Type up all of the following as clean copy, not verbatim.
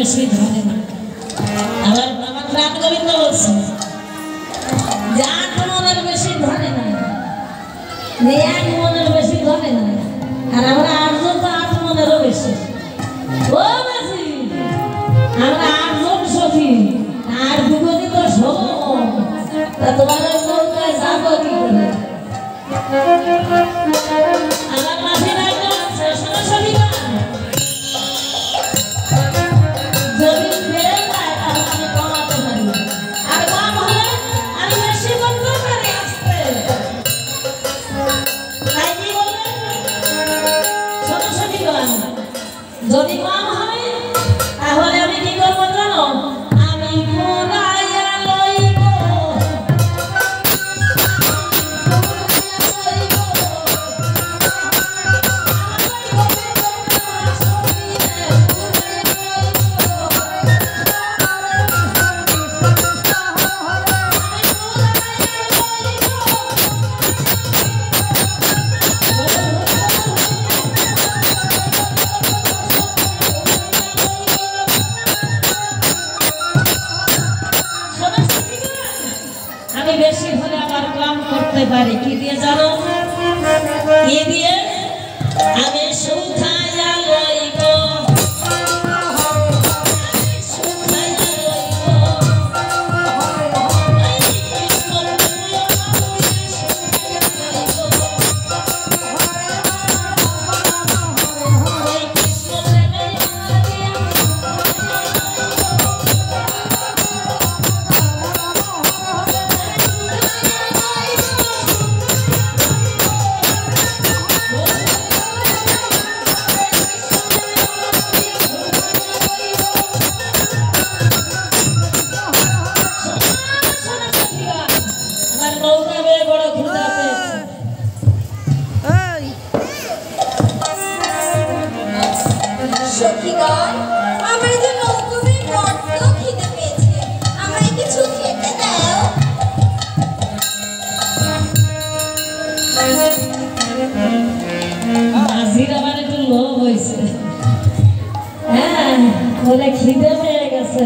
বেশি ধরে না। আবার আমার প্রাণ গোবিন্দ বলছে যে 8 মনের বেশি ধরে না, 1 মনের বেশি ধরে না। আর আমরা 8 জন তো 8 মনেরও বেশি। ও মাঝি আমরা 8 জন সখী, আর দুগনি তো সব, তা তোমার ওই নৌকায় যাবো কি করে? আমার মাঝি রাখতে হচ্ছে শোনো সখীরা, যদি বেড়ে যায় তাহলে আমি কমাতে পারি, আর কম হলে আমি বেশি করতে পারি আসতে। তাই কি বলবেন শোনো সখীরা, যদি কম হয় তাহলে আমি কি করবো জানো? আমি কোলাইয়া লইব, আমি বেশি হলে আবার কম করতে পারি। কি দিয়ে জানো? কি দিয়ে? আমি সুখাইয়া লইব, বলে খিদে পেয়ে গেছে,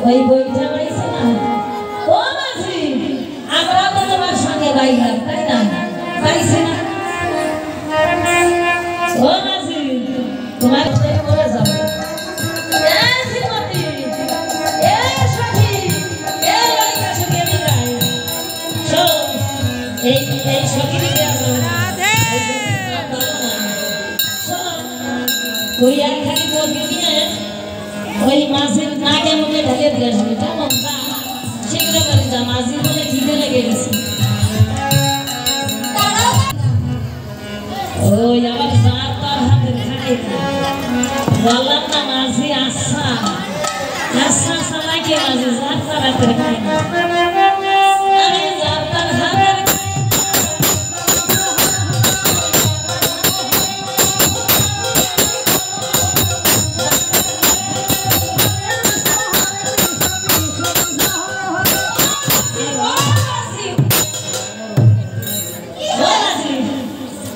ওই বইটা পাইছে না। ও মাঝি আমরা তো তোমার সঙ্গে বাইলাম তাই না? পাইছে না? ও মাঝি তোমার মরে যাবো। ওই একখানি বলকে নিয়ে ওই মাছের নাকে মুখে ঢেলে দিয়ে আসবে, কেমন যা শীঘ্র করে যা, মাঝি বলে খিদে লেগে গেছে। ওই আবার যার তার হাতে খাই বললাম না মাঝি আচ্ছা আচ্ছা সবাইকে মাঝি যার তার হাতে খাই না, আমি যার তার হাতে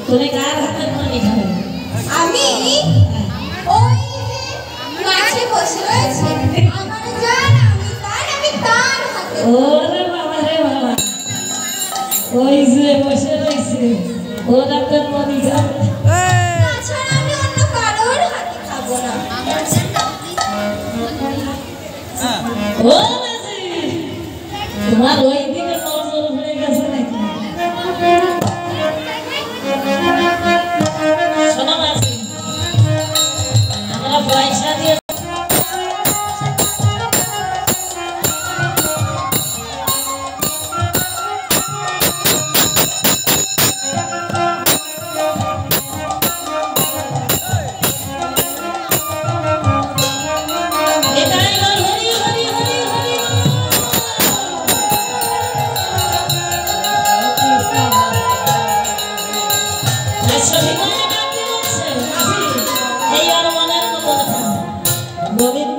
তুমি কার হাতে পানি খাবে? আমি ওই মাছে বসে রয়েছে, আমার জান আমি তার হাতে। ওরে বাবা রে বাবা, ওই যে বসে রয়েছে ওর হাতে পানি খাবে, তাছাড়া আমি অন্য কারোর হাতে খাবো না। ও মাঝি তোমার ওই দিকে নজর হয়ে গেছে নাকি? শোনো মাঝি আমরা পয়সা দিয়ে গোবিন্দ